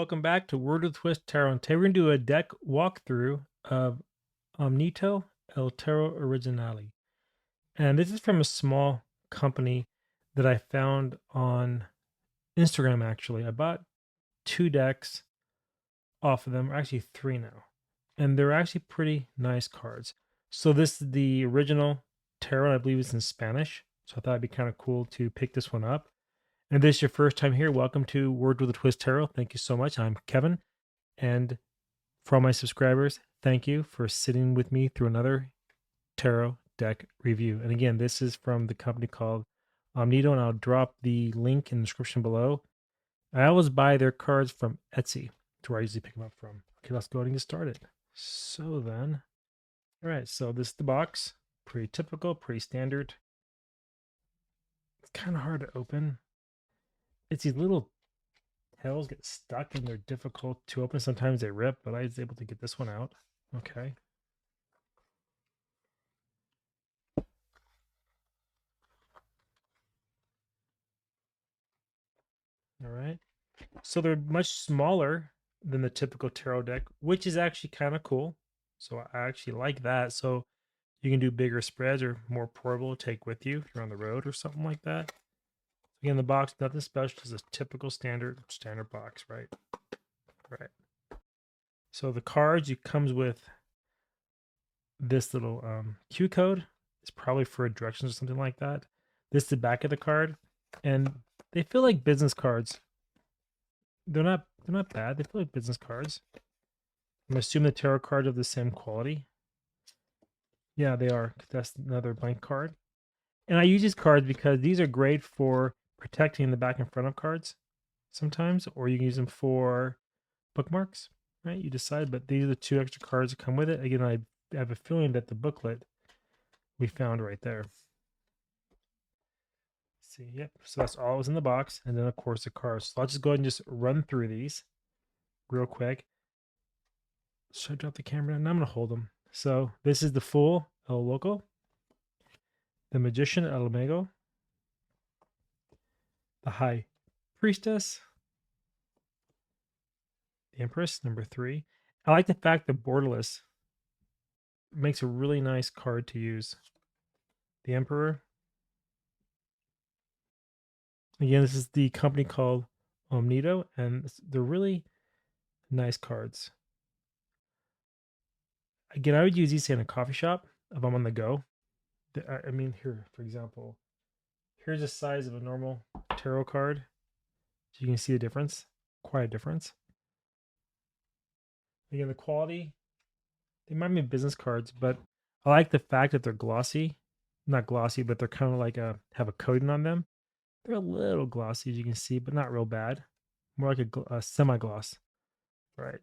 welcome back to Word with Twist Tarot. And today we're going to do a deck walkthrough of Omnito El Tarot Originale. And this is from a small company that I found on Instagram, actually. I bought 2 decks off of them, or actually 3 now. And they're actually pretty nice cards. So this is the original tarot, I believe it's in Spanish. So I thought it'd be kind of cool to pick this one up. And this is your first time here, welcome to Word with a Twist Tarot. Thank you so much. I'm Kevin. And for all my subscribers, thank you for sitting with me through another tarot deck review. And again, this is from the company called Omnito, and I'll drop the link in the description below. I always buy their cards from Etsy, to where I usually pick them up from. Okay, let's go ahead and get started. So then, all right, so this is the box. Pretty typical, pretty standard. It's kind of hard to open. It's these little tails get stuck and they're difficult to open. Sometimes they rip, but I was able to get this one out. Okay. All right. So they're much smaller than the typical tarot deck, which is actually kind of cool. So I actually like that. So you can do bigger spreads or more portable to take with you if you're on the road or something like that. Again, the box, nothing special, just a typical standard box, right? Right. So the cards, it comes with this little Q code. It's probably for directions or something like that. This is the back of the card, and they feel like business cards. They're not bad. They feel like business cards. I'm assuming the tarot cards are of the same quality. Yeah, they are. That's another blank card. And I use these cards because these are great for protecting the back and front of cards sometimes, or you can use them for bookmarks, right? You decide, but these are the 2 extra cards that come with it. Again, I have a feeling that the booklet we found right there. Let's see, yep. So that's all that was in the box. And then, of course, the cards. So I'll just go ahead and just run through these real quick. Should I drop the camera down? No, I'm going to hold them. So this is the Fool, El Loco. The Magician, El Mago. The High Priestess. The Empress, number 3. I like the fact that borderless makes a really nice card to use. The Emperor. Again, this is the company called Omnito, and they're really nice cards. Again, I would use these in a coffee shop if I'm on the go. I mean, here, for example, here's the size of a normal tarot card. So you can see the difference, quite a difference. Again, the quality, they might be business cards, but I like the fact that they're glossy. Not glossy, but they're kind of like have a coating on them. They're a little glossy, as you can see, but not real bad. More like a semi-gloss. Right.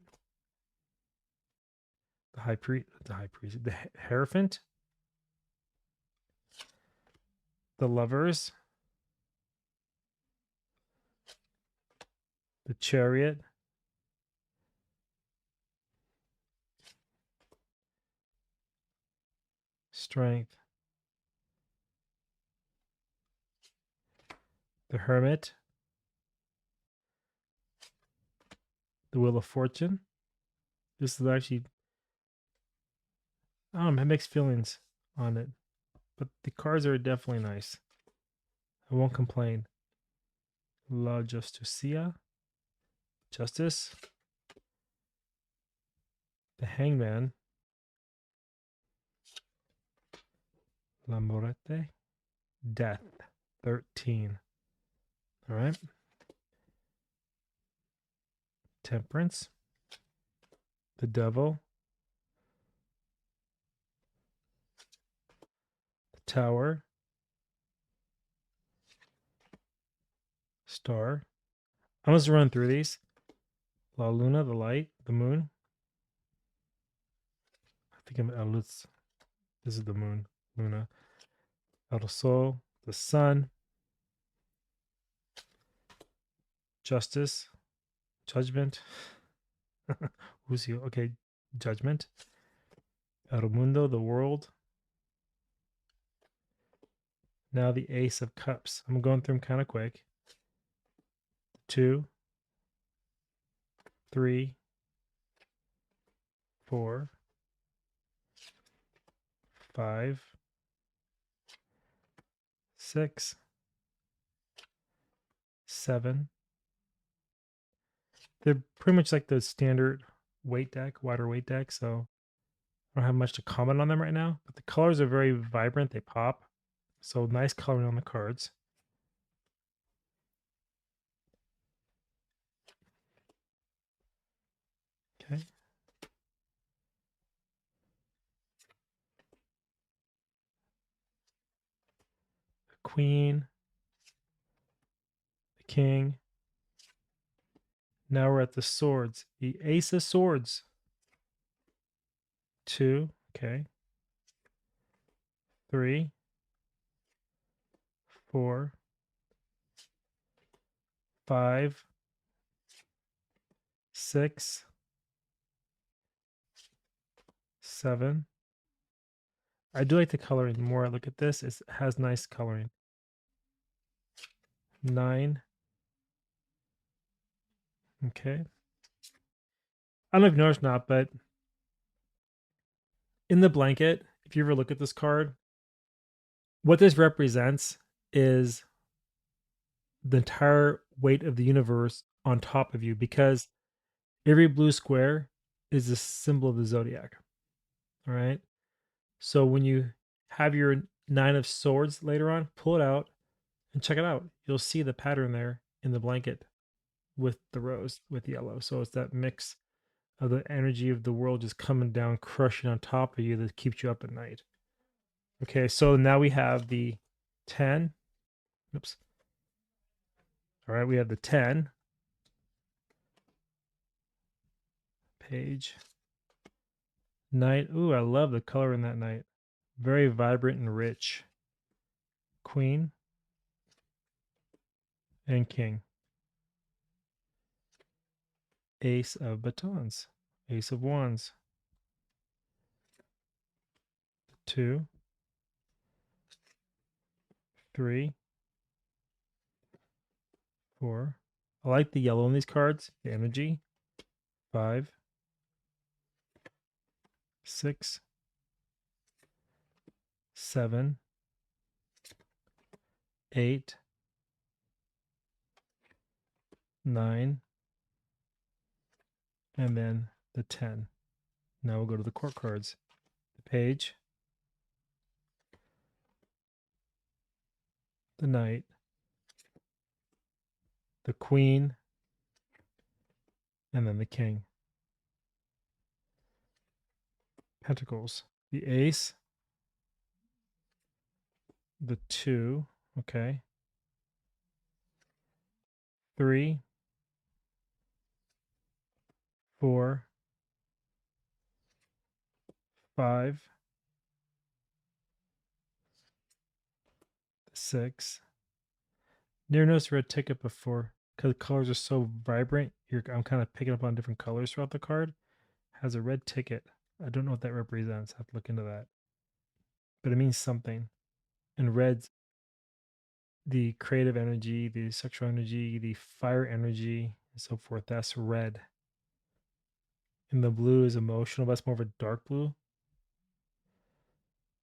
The high priest, the Hierophant, the Lovers, the Chariot, Strength, the Hermit, the Wheel of Fortune. This is actually, I don't know, I have mixed feelings on it, but the cards are definitely nice. I won't complain. La Justicia, Justice, the Hangman, La Morte, Death, 13. All right. Temperance, the Devil, the Tower, Star. I'm just run through these. La Luna, the light, the moon. I think I'm this is the moon, Luna. El Sol, the sun. Justice, Judgment. Who's you? Okay, Judgment. El Mundo, the world. Now the Ace of Cups. I'm going through them kind of quick. 2. 3, 4, 5, 6, 7. They're pretty much like the standard weight deck, wider weight deck, so I don't have much to comment on them right now, but the colors are very vibrant, they pop. So nice coloring on the cards. Okay. The Queen, the King. Now we're at the swords. The Ace of Swords. 2, okay. 3, 4, 5, 6, 7. I do like the coloring. The more I look at this, it has nice coloring. 9. Okay. I don't know if you noticed or not, but in the blanket, if you ever look at this card, what this represents is the entire weight of the universe on top of you, because every blue square is a symbol of the zodiac. All right. So when you have your 9 of Swords later on, pull it out and check it out. You'll see the pattern there in the blanket with the rose, with yellow. So it's that mix of the energy of the world just coming down, crushing on top of you that keeps you up at night. Okay, so now we have the 10. Oops. All right, we have the 10. Page. Knight. Ooh, I love the color in that knight. Very vibrant and rich. Queen. And King. Ace of Batons. Ace of Wands. 2. 3. 4. I like the yellow in these cards. The energy. 5. 6. 7. 8. 9. And then the 10. Now we'll go to the court cards. The Page. The Knight. The Queen. And then the King. Pentacles. The Ace. The 2. Okay. 3. 4. 5. 6. Never noticed a red ticket before because the colors are so vibrant. I'm kind of picking up on different colors throughout the card. Has a red ticket. I don't know what that represents. I have to look into that. But it means something. And red's the creative energy, the sexual energy, the fire energy, and so forth. That's red. And the blue is emotional. That's more of a dark blue.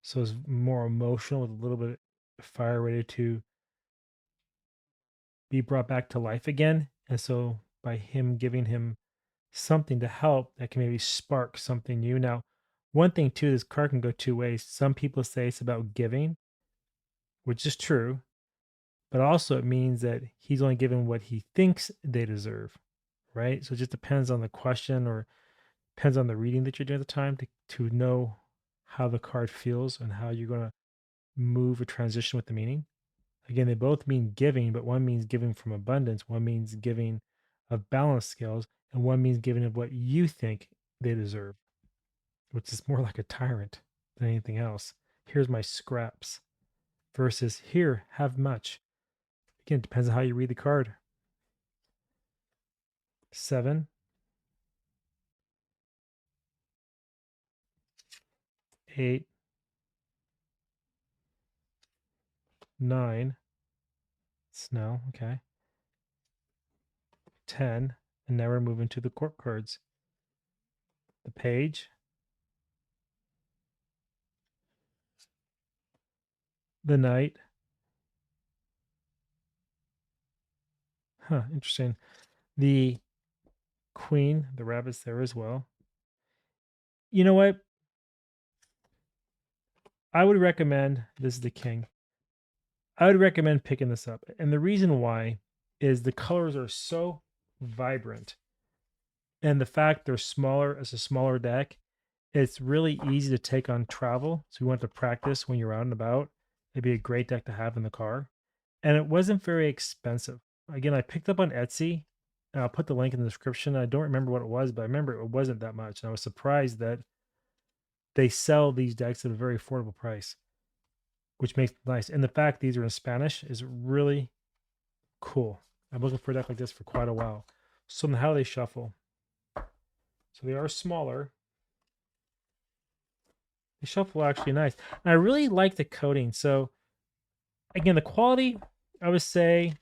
So it's more emotional with a little bit of fire ready to be brought back to life again. And so by him giving him something to help, that can maybe spark something new. Now, one thing too, this card can go 2 ways. Some people say it's about giving, which is true, but also it means that he's only given what he thinks they deserve, right? So it just depends on the question, or depends on the reading that you're doing at the time to know how the card feels and how you're going to move or transition with the meaning. Again, they both mean giving, but one means giving from abundance, one means giving of balance scales, and one means giving of what you think they deserve, which is more like a tyrant than anything else. Here's my scraps versus here, have much. Again, it depends on how you read the card. 7. 8. 9. Snow, okay. 10. And now we're moving to the court cards. The Page, the Knight. Huh, interesting. The Queen, the rabbit's there as well. You know what? I would recommend, this is the King. I would recommend picking this up. And the reason why is the colors are so vibrant. And the fact they're smaller as a smaller deck, it's really easy to take on travel. So you want to practice when you're out and about. It'd be a great deck to have in the car. And it wasn't very expensive. Again, I picked up on Etsy. And I'll put the link in the description. I don't remember what it was, but I remember it wasn't that much. And I was surprised that they sell these decks at a very affordable price, which makes it nice. And the fact these are in Spanish is really cool. I'm looking for a deck like this for quite a while. So how do they shuffle? So they are smaller. They shuffle actually nice. And I really like the coating. So again, the quality, I would say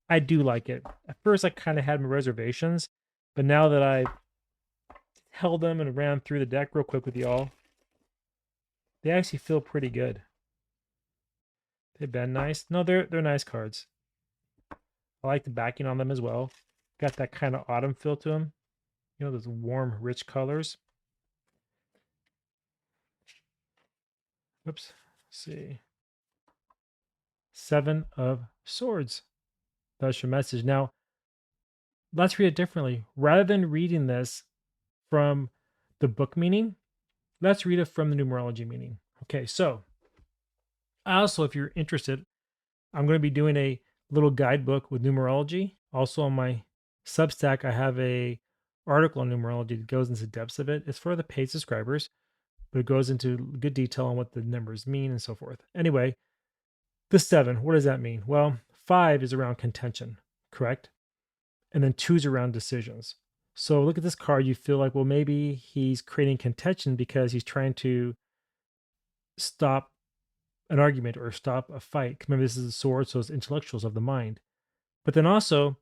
I do like it. At first, I kind of had my reservations, but now that I've held them and ran through the deck real quick with y'all, they actually feel pretty good. They bend nice. No, they're nice cards. I like the backing on them as well. Got that kind of autumn feel to them. You know, those warm, rich colors. Oops. Let's see. 7 of Swords. That's your message. Now, let's read it differently. Rather than reading this from the book meaning, let's read it from the numerology meaning. Okay, so also, if you're interested, I'm going to be doing a little guidebook with numerology. Also on my Substack, I have a article on numerology that goes into depths of it. It's for the paid subscribers, but it goes into good detail on what the numbers mean and so forth. Anyway, the 7, what does that mean? Well, 5 is around contention, correct? And then 2 is around decisions. So look at this card, you feel like, well, maybe he's creating contention because he's trying to stop an argument or stop a fight. Remember, this is a sword, so it's intellectuals of the mind. But then also,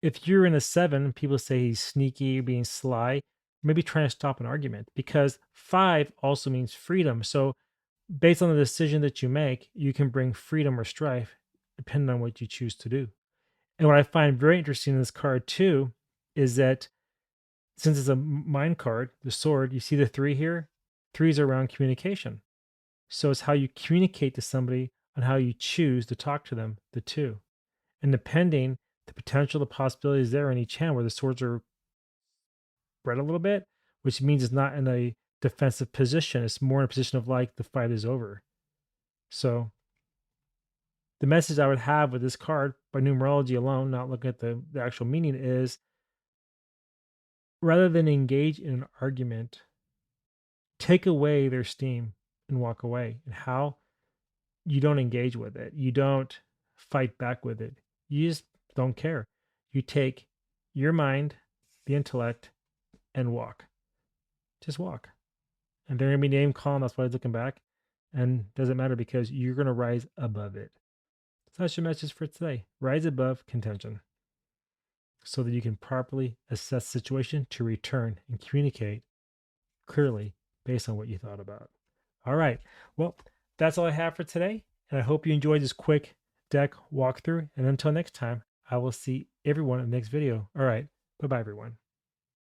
if you're in a 7, people say he's sneaky, being sly, maybe trying to stop an argument because 5 also means freedom. So based on the decision that you make, you can bring freedom or strife depending on what you choose to do. And what I find very interesting in this card too is that since it's a mind card, the sword, you see the 3 here? 3s are around communication. So it's how you communicate to somebody on how you choose to talk to them, the 2. And depending the potential, the possibilities there in each hand where the swords are spread a little bit, which means it's not in a defensive position. It's more in a position of like the fight is over. So the message I would have with this card by numerology alone, not looking at the actual meaning, is rather than engage in an argument, take away their steam and walk away. And how? You don't engage with it. You don't fight back with it. You just don't care. You take your mind, the intellect, and walk. Just walk. And they're going to be name calm. That's why it's looking back. And doesn't matter because you're going to rise above it. So that's your message for today. Rise above contention so that you can properly assess the situation to return and communicate clearly based on what you thought about. All right. Well, that's all I have for today. And I hope you enjoyed this quick deck walkthrough. And until next time, I will see everyone in the next video. All right. Bye-bye, everyone.